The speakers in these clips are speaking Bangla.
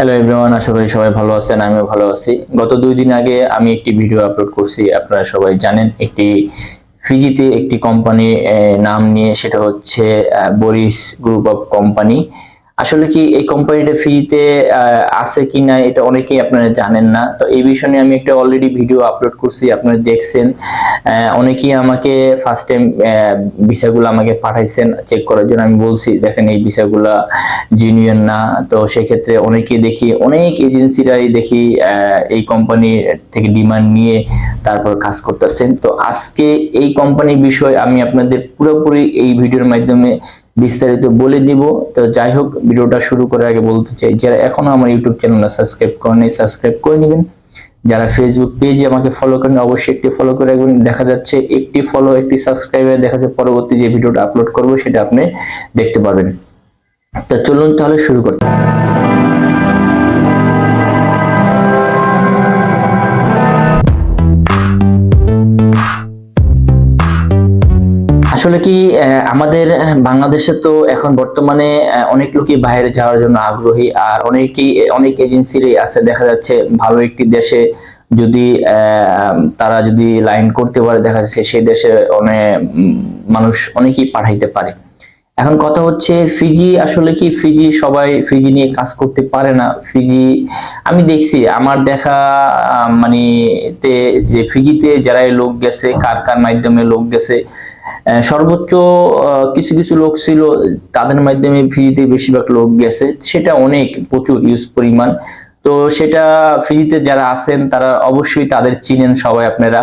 হ্যালো এভরিওয়ান, আশা করি সবাই ভালো আছেন। আমিও ভালো আছি। গত 2 দিন আগে আমি একটি ভিডিও আপলোড করছি, আপনারা সবাই জানেন। একটি ফিজিতে একটি কোম্পানি নাম নিয়ে, সেটা হচ্ছে বরিস গ্রুপ অফ কোম্পানি। আসলে কি এই কোম্পানিটা ফিজিতে আছে কি না এটা অনেকেই আপনারা জানেন না। তো এই বিষয় নিয়ে আমি একটা অলরেডি ভিডিও আপলোড করছি, আপনারা দেখছেন। অনেকেই আমাকে ফার্স্ট টাইম ভিসাগুলো আমাকে পাঠাইছেন চেক করার জন্য। আমি বলছি দেখেন এই ভিসাগুলা জেনুইন না। তো সেক্ষেত্রে অনেকেই দেখি, অনেক এজেন্সিরাই দেখি এই কোম্পানি থেকে ডিমান্ড নিয়ে তারপর কাজ করতেছেন। তো আজকে এই কোম্পানির বিষয় আমি আপনাদের পুরোপুরি এই ভিডিওর মাধ্যমে বিস্তারিত বলে দিব। তো যাই হোক, ভিডিওটা শুরু করার আগে বলতে চাই, যারা এখনো আমার ইউটিউব চ্যানেলটা সাবস্ক্রাইব করেনি সাবস্ক্রাইব করে নেবেন। যারা ফেসবুক পেজে আমাকে ফলো করেন অবশ্যই একটি ফলো করে রাখবেন। দেখা যাচ্ছে একটি ফলো একটি সাবস্ক্রাইবার, দেখা যাচ্ছে পরবর্তী যে ভিডিওটা আপলোড করব সেটা আপনি দেখতে পারবেন। তো চলুন তাহলে শুরু করি। আসলে কি আমাদের বাংলাদেশে তো এখন বর্তমানে অনেক লোকই বাইরে যাওয়ার জন্য আগ্রহী, আর অনেক এজেন্সিরই আছে। দেখা যাচ্ছে ভালো একটি দেশে যদি তারা যদি লাইন করতে পারে, দেখা যাচ্ছে সেই দেশে অনেক মানুষ অনেকেই পাঠাইতে পারে। এখন কথা হচ্ছে ফিজি, আসলে কি ফিজি সবাই ফিজি নিয়ে কাজ করতে পারে না। ফিজি আমি দেখছি, আমার দেখা মানে যে ফিজিতে যারা লোক গেছে, কার কার মাধ্যমে লোক গেছে, সর্বোচ্চ কিছু কিছু লোক ছিল তাদের মাধ্যমে ফিজিতে বেশিরভাগ লোক গেছে। সেটা অনেক প্রচুর ইউজ পরিমাণ। তো সেটা ফিজিতে যারা আছেন তারা অবশ্যই তাদের চিনেন সবাই আপনারা।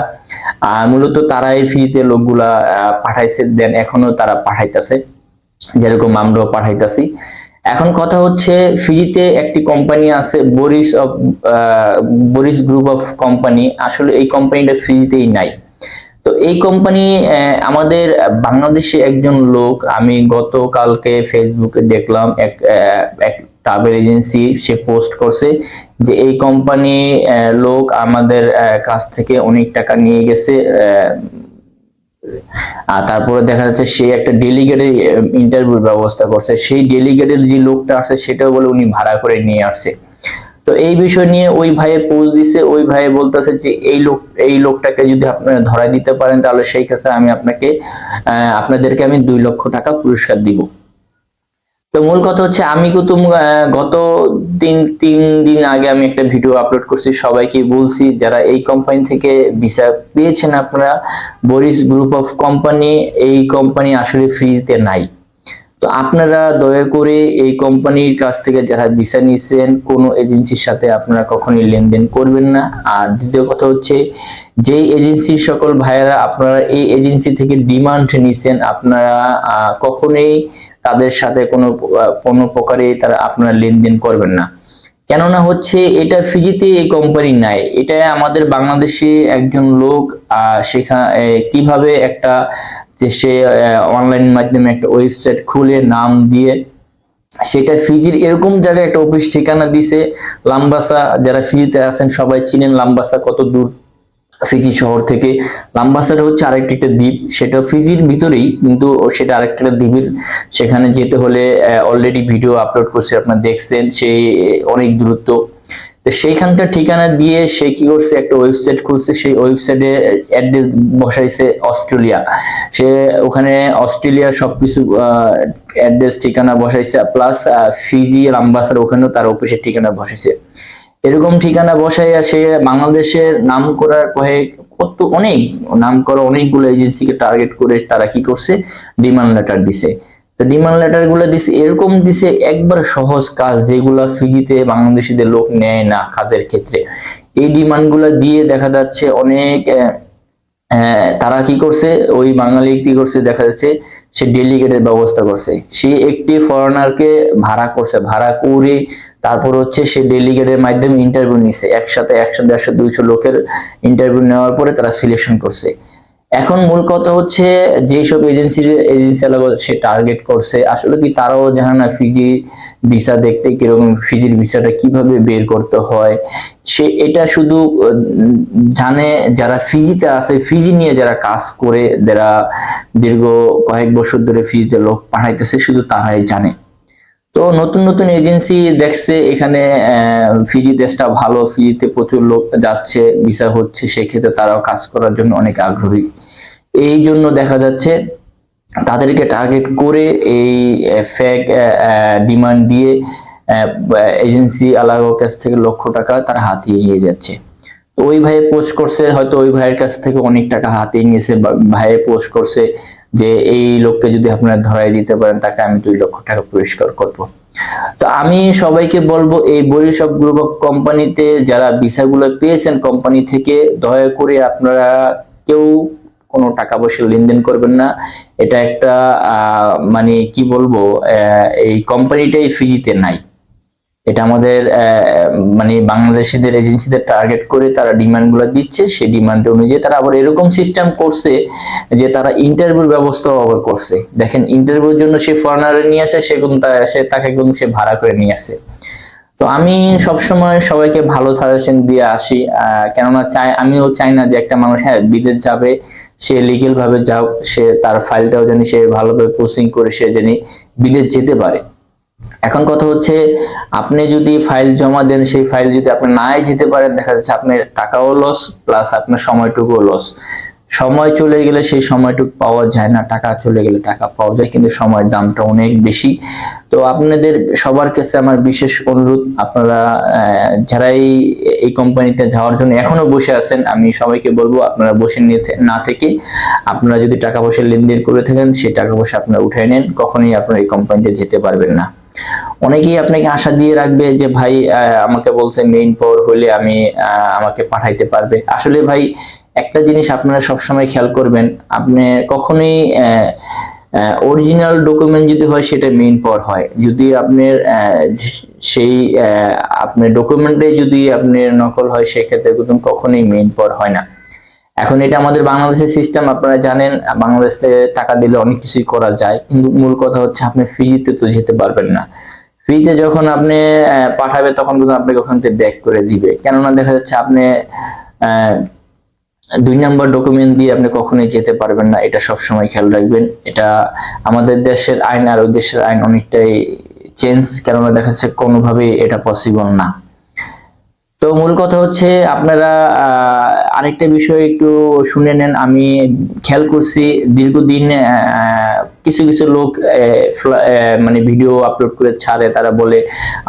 মূলত তারাই ফিজিতে লোকগুলা পাঠাইছে, দেন এখনো তারা পাঠাইতেছে, যেরকম আমরাও পাঠাইতেছি। এখন কথা হচ্ছে ফিজিতে একটি কোম্পানি আছে বরিস গ্রুপ অফ কোম্পানি। আসলে এই কোম্পানিটা ফিজিতেই নাই। তো এই কোম্পানি আমাদের বাংলাদেশে একজন লোক, আমি গতকালকে ফেসবুকে দেখলাম এক ট্রাভেল এজেন্সি সে পোস্ট করছে যে এই কোম্পানি লোক আমাদের কাছ থেকে অনেক টাকা নিয়ে গেছে। আর তারপরে দেখা যাচ্ছে সে একটা ডেলিগেটের ইন্টারভিউর ব্যবস্থা করছে। সেই ডেলিগেটের যে লোকটা আছে সেটাও বলে উনি ভাড়া করে নিয়ে আসছে। তো এই বিষয় নিয়ে ওই ভাইয়ে পোস্ট দিছে, ওই ভাইয়ে বলতেছে যে এই লোকটাকে যদি আপনারা ধরাই দিতে পারেন তাহলে সেই ক্ষেত্রে আমি আপনাদেরকে আমি 2 লক্ষ টাকা পুরস্কার দিব। তো মূল কথা হচ্ছে আমি কিন্তু গত 3 দিন আগে আমি একটা ভিডিও আপলোড করছি, সবাইকে বলছি যারা এই কোম্পানি থেকে ভিসা পেয়েছেন আপনারা, বরিস গ্রুপ অফ কোম্পানি, এই কোম্পানি আসলে ফ্রিতে নাই। তো আপনারা দয়া করে এই কোম্পানির কাছ থেকে যারা ভিসা নিয়েছেন কোনো এজেন্সির সাথে আপনারা কখনোই লেনদেন করবেন না। আর দ্বিতীয় কথা হচ্ছে, যেই এজেন্সির সকল ভাইয়েরা আপনারা এই এজেন্সি থেকে ডিমান্ড নিছেন, আপনারা কখনোই তাদের সাথে কোনো প্রকারে আপনারা লেনদেন করবেন না। কেননা হচ্ছে এটা ফিজিতে এই কোম্পানি নাই, এটা আমাদের বাংলাদেশে একজন লোক সেখানে কিভাবে একটা যে সে অনলাইন মাধ্যমে একটা ওয়েবসাইট খুলে নাম দিয়ে সেটা ফিজির এরকম জায়গায় একটা অফিস ঠিকানা দিছে লাম্বাসা। যারা ফিজিতে আছেন সবাই চিনেন লাম্বাসা কত দূর ফিজি শহর থেকে। লাম্বাসার হচ্ছে আরেকটি একটা দ্বীপ, সেটা ফিজির ভিতরেই, কিন্তু সেটা আরেকটা দ্বীপের। সেখানে যেতে হলে অলরেডি ভিডিও আপলোড করছে, আপনারা দেখছেন, সেই অনেক দূরত্ব। তো সেইখানকার ঠিকানা দিয়ে সে কি করছে, একটা ওয়েবসাইট খুলছে। সেই ওয়েবসাইটে অ্যাড্রেস বসাইছে অস্ট্রেলিয়া। সে ওখানে অস্ট্রেলিয়ার সবকিছু অ্যাড্রেস ঠিকানা বসাইছে, প্লাস ফিজি লাম্বাসার ওখানেও তার অফিসের ঠিকানা বসাইছে। এরকম ঠিকানা বসাইয়া সে বাংলাদেশের নাম করার অনেক নাম করা অনেকগুলো এজেন্সিকে টার্গেট করে তারা কি করছে, ডিমান্ড লেটার দিছে। তো ডিমান্ড লেটার গুলো দিছে, এরকম দিছে একবার সহজ কাজ যেগুলা ফিজিতে বাংলাদেশিদের লোক নেয় না কাজের ক্ষেত্রে। এই ডিমান্ড গুলা দিয়ে দেখা যাচ্ছে অনেক তারা কি করছে, ওই বাঙালি কি করছে, দেখা যাচ্ছে সে ডেলিগেটের ব্যবস্থা করছে। সে একটি ফরেনারকে ভাড়া করছে, ভাড়া করে তারপর হচ্ছে সে ডেলিগেটের মাধ্যমে ইন্টারভিউ নিছে। একসাথে 100, 150, 200 লোকের ইন্টারভিউ নেওয়ার পরে তারা সিলেকশন করছে। এখন মূল কথা হচ্ছে যেসব এজেন্সি সে টার্গেট করছে, আসলে কি তারাও জানে না ফিজি ভিসা দেখতে কিরকম, ফিজির ভিসাটা কিভাবে বের করতে হয়। সে এটা শুধু জানে যারা ফিজিতে আছে, ফিজি নিয়ে যারা কাজ করে, যারা দীর্ঘ কয়েক বছর ধরে ফিজিতে লোক পাঠাইতেছে, শুধু তারাই জানে। তো নতুন নতুন এজেন্সি দেখছে এখানে ফিজি দেশটা ভালো, ফিজিতে প্রচুর লোক যাচ্ছে, ভিসা হচ্ছে, সেক্ষেত্রে তারাও কাজ করার জন্য অনেক আগ্রহী। এই জন্য দেখা যাচ্ছে তাদেরকে টার্গেট করে এই ফেক ডিমান্ড দিয়ে এজেন্সি আলাগো কাছ থেকে লক্ষ টাকা তারা হাতিয়ে নিয়ে যাচ্ছে। তো ওই ভাইয়ে পোস্ট করছে, হয়তো ওই ভাইয়ের কাছ থেকে অনেক টাকা হাতিয়ে নিয়েছে, ভাইয়ে পোস্ট করছে যে এই লোককে যদি আপনারা ধরাই দিতে পারেন তাকে আমি 2 লক্ষ টাকা পুরস্কার করব। তো আমি সবাইকে বলবো এই বরিশাল গ্রুপ অফ কোম্পানিতে যারা ভিসাগুলো পেয়েছেন কোম্পানি থেকে, দয়া করে আপনারা কেউ কোনো টাকা পয়সা লেনদেন করবেন না। এটা একটা মানে কি বলবো, এই কোম্পানিটাই ফিজিতে নাই, এটা আমাদের মানে বাংলাদেশিদের এজেন্সিদের টার্গেট করে তারা ডিমান্ড গুলো দিচ্ছে। সেই ডিমান্ড অনুযায়ী তারা আবার এরকম সিস্টেম করছে যে তারা ইন্টারভিউর ব্যবস্থা আবার করছে। দেখেন, ইন্টারভিউর জন্য সে ফরেনার নিয়ে আসে, তাকে কিন্তু সে ভাড়া করে নিয়ে আসে। তো আমি সবসময় সবাইকে ভালো সাজেশন দিয়ে আসি, কেননা আমিও চাই না যে একটা মানুষ বিদেশ যাবে, সে লিগেল ভাবে যাও, সে তার ফাইলটাও জানি সে ভালোভাবে প্রসেসিং করে সে জানি বিদেশ যেতে পারে। এখন কথা হচ্ছে, আপনি যদি ফাইল জমা দেন, সেই ফাইল যদি আপনি নাই যেতে পারেন, দেখা যাচ্ছে আপনার টাকাও লস প্লাস আপনার সময়টুকুও লস। সময় চলে গেলে সেই সময়টুকু পাওয়া যায় না, টাকা চলে গেলে টাকা পাওয়া যায়, কিন্তু সময়ের দামটা অনেক বেশি। তো আপনাদের সবার কাছে আমার বিশেষ অনুরোধ, আপনারা যারা এই কোম্পানিতে যাওয়ার জন্য এখনো বসে আছেন, আমি সবাইকে বলবো আপনারা বসে না থেকে আপনারা যদি টাকা পয়সা লেনদেন করে থাকেন, সেই টাকা পয়সা আপনারা উঠে নেন, কখনোই আপনারা এই কোম্পানিতে যেতে পারবেন না। অনেকেই আপনাকে আশা দিয়ে রাখবে যে ভাই আমাকে বলছে মেইন পাওয়ার হলে আমাকে পাঠাইতে পারবে। আসলে ভাই একটা জিনিস আপনারা সবসময় খেয়াল করবেন, আপনি কখনোই অরিজিনাল ডকুমেন্ট যদি হয় সেটা মেইন পাওয়ার হয়, যদি আপনার সেই আপনার ডকুমেন্টে যদি আপনার নকল হয় সেক্ষেত্রে কিন্তু কখনোই মেইন পাওয়ার হয় না। এখন এটা আমাদের বাংলাদেশের সিস্টেম, আপনারা জানেন বাংলাদেশে টাকা দিলে অনেক কিছুই করা যায়, কিন্তু মূল কথা হচ্ছে আপনি ফিজিতে তো যেতে পারবেন না। ফ্রিতে যখন আপনি পাঠাবে তখন কিন্তু আপনাকে ওখান থেকে ব্যাক করে দিবে, কেননা দেখা যাচ্ছে আপনি 2 নম্বর ডকুমেন্ট দিয়ে আপনি কখনোই যেতে পারবেন না, এটা সবসময় খেয়াল রাখবেন। এটা আমাদের দেশের আইন আর ওই দেশের আইন অনেকটাই চেঞ্জ, কেননা দেখা যাচ্ছে কোনোভাবেই এটা পসিবল না। তো মূল কথা হচ্ছে আপনারা আরেকটা বিষয় একটু শুনে নেন। আমি খেয়াল করছি দীর্ঘদিন কিছু কিছু লোক মানে ভিডিও আপলোড করে ছাড়ে, তারা বলে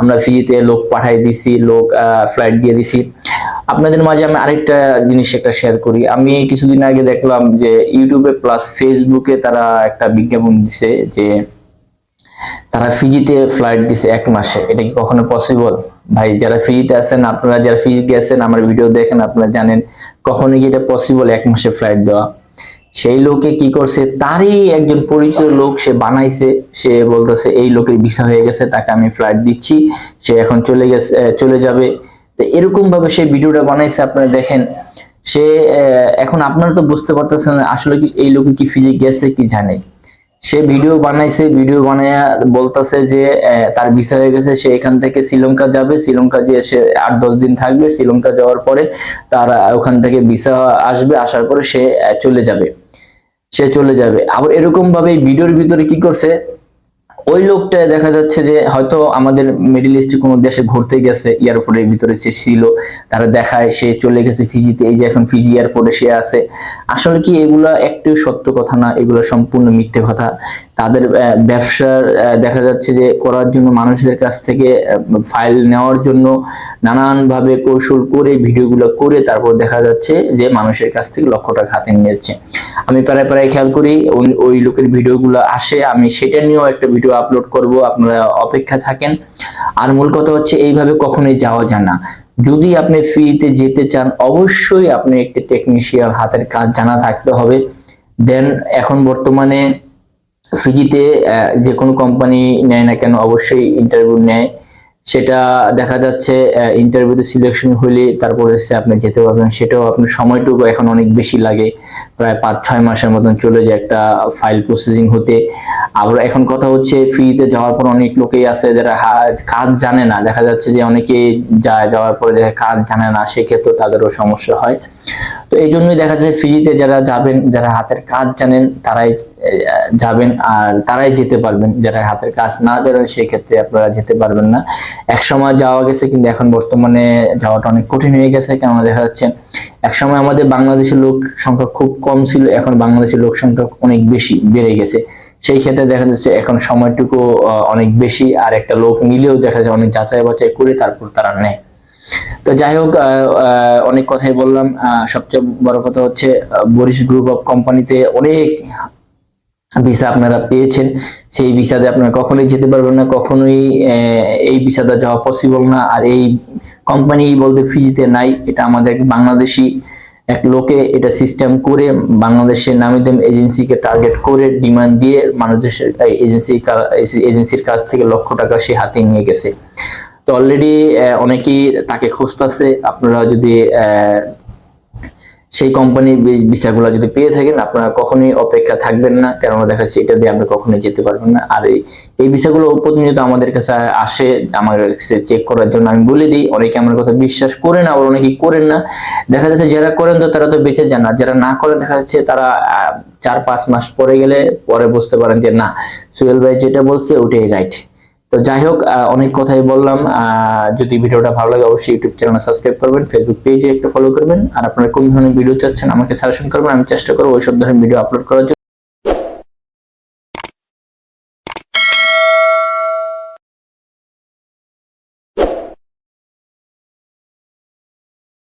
আমরা ফিজিতে লোক পাঠাই দিছি, লোক ফ্লাইট দিয়ে দিছি। আপনাদের মাঝে আমি আরেকটা জিনিস একটা শেয়ার করি। আমি কিছুদিন আগে দেখলাম যে ইউটিউবে প্লাস ফেসবুকে তারা একটা বিজ্ঞাপন দিছে যে তারা ফিজিতে ফ্লাইট দিছে 1 মাসে। এটা কি কখনো পসিবল? ভাই যারা ফিজিতে আছেন, আপনারা যারা ফিজি গেছেন, আমার ভিডিও দেখেন, আপনারা জানেন কখনো কি এটা পসিবল 1 মাসে ফ্লাইট দেওয়া? সেই লোকে কি করছে, তারই একজন পরিচিত লোক সে বানাইছে, সে বলতেছে এই লোকের ভিসা হয়ে গেছে, তাকে আমি ফ্লাইট দিচ্ছি, সে এখন চলে যাবে। তো এরকম ভাবে সে ভিডিওটা বানাইছে, আপনারা দেখেন। সে এখন আপনারা তো বুঝতে পারতেছেন আসলে কি এই লোকে কি ফিজি গেছে কি জানে। সে ভিডিও বানাইছে, ভিডিও বানায়া বলতেছে যে তার ভিসা হয়ে গেছে, সে এখান থেকে শ্রীলঙ্কা যাবে, শ্রীলঙ্কা যে সে 8-10 দিন থাকবে, শ্রীলঙ্কা যাওয়ার পরে তার ওখান থেকে ভিসা আসবে, আসার পরে সে চলে যাবে। আবার এরকম ভাবে ভিডিওর ভিতরে কি করছে, ওই লোকটা দেখা যাচ্ছে যে হয়তো আমাদের মিডল ইস্টে কোনো দেশে ঘুরতে গেছে, এয়ারপোর্টের ভিতরে সে ছিল, তারা দেখায় সে চলে গেছে ফিজিতে, এই যে এখন ফিজি এয়ারপোর্টে সে আছে। আসলে কি এগুলা একটু সত্য কথা না, এগুলো সম্পূর্ণ মিথ্যে কথা। তাদের ব্যবসার দেখা যাচ্ছে যে করার জন্য মানুষদের কাছ থেকে ফাইল নেওয়ার জন্য নানান ভাবে কৌশল করে ভিডিওগুলো করে তারপর দেখা যাচ্ছে যে মানুষের কাছ থেকে লক্ষ টাকা হাতে নিয়ে যাচ্ছে। আমি প্রায় খেয়াল করি ওই লোকের ভিডিওগুলো আসে, আমি সেটা নিয়েও একটা ভিডিও আপলোড করব, আপনারা অপেক্ষা থাকেন। আর মূল কথা হচ্ছে এইভাবে কখনোই যাওয়া যায় না। যদি আপনি ফ্রিতে যেতে চান, অবশ্যই আপনি একটা টেকনিশিয়ান হাতের কাজ জানা থাকতে হবে। দেন এখন বর্তমানে ফিজিতে যে কোনো কোম্পানি নেয় না কেন অবশ্যই ইন্টারভিউ নেয়, সেটা দেখা যাচ্ছে ইন্টারভিউতে সিলেকশন হলে তারপরে আপনি যেতে পারবেন। সেটাও আপনার সময়টুকু এখন অনেক বেশি লাগে, প্রায় 5-6 মাসের মতন চলে যায় একটা ফাইল প্রসেসিং হতে। আবার এখন কথা হচ্ছে ফ্রিতে যাওয়ার পর অনেক লোকেই আছে যারা কাজ জানে না, দেখা যাচ্ছে যে অনেকেই যাওয়ার পরে দেখা কাজ জানে না, সেক্ষেত্রে তাদেরও সমস্যা হয়। তো এই জন্যই দেখা যায় ফ্রিতে যারা যাবেন, যারা হাতের কাজ জানেন তারাই যাবেন আর তারাই যেতে পারবেন, যারা হাতের কাজ না জানেন সেই ক্ষেত্রে আপনারা যেতে পারবেন না। এক সময় যাওয়া গেছে কিন্তু এখন বর্তমানে যাওয়াটা অনেক কঠিন হয়ে গেছে, কেননা দেখা যাচ্ছে এক সময় আমাদের বাংলাদেশের লোক সংখ্যা খুব কম ছিল, এখন বাংলাদেশের লোক সংখ্যা অনেক বেশি বেড়ে গেছে। সেই ক্ষেত্রে দেখা যাচ্ছে এখন সময়টুকু অনেক বেশি, আর একটা লোক নিলেও দেখা যায় অনেক যাচাই বাছাই করে তারপর তারা নেয়। তো যাই হোক, অনেক কথাই বললাম। সবচেয়ে বড় কথা হচ্ছে বরিশ গ্রুপ অফ কোম্পানিতে অনেক ভিসা আপনারা পেয়েছেন, সেই ভিসাতে আপনারা কখনোই যেতে পারবেন না, কখনোই এই ভিসাতে যাওয়া পসিবল না। আর এই কোম্পানি বলতে ফ্রিতে নাই, এটা আমাদের বাংলাদেশি এক লোকে এটা সিস্টেম করে বাংলাদেশের নামী দামি এজেন্সিকে টার্গেট করে ডিমান্ড দিয়ে মানুষের এজেন্সির কাছ থেকে লক্ষ টাকা সে হাতে নিয়ে গেছে। তো অলরেডি অনেকেই তাকে খুঁজতেছে। আপনারা যদি সেই কোম্পানির ভিসাগুলো যদি পেয়ে থাকেন, আপনারা কখনোই অপেক্ষা থাকবেন না, কেননা দেখা যাচ্ছে এটা দিয়ে আপনি কখনোই যেতে পারবেন না। আর এই ভিসাগুলো প্রতিনিয়ত আমাদের কাছে আসে, আমার কাছে চেক করার জন্য। আমি বলে দিই, অনেকে আমার কথা বিশ্বাস করেন, আবার অনেকে করেন না। দেখা যাচ্ছে যারা করেন তো তারা তো বেঁচে যান, না যারা না করেন দেখা যাচ্ছে তারা 4-5 মাস পরে গেলে পরে বুঝতে পারেন যে না, সোহেল ভাই যেটা বলছে ওটাই রাইট। তো যাই হোক, অনেক কথাই বললাম। যদি ভিডিওটা ভালো লাগে অবশ্যই ইউটিউব চ্যানেল সাবস্ক্রাইব করবেন, ফেসবুক পেজে একটু ফলো করবেন। আর আপনারা কোন ধরনের ভিডিও চাচ্ছেন আমাকে সাজেশন করবেন, আমি চেষ্টা করবো ওই সব ধরনের ভিডিও আপলোড করার জন্য।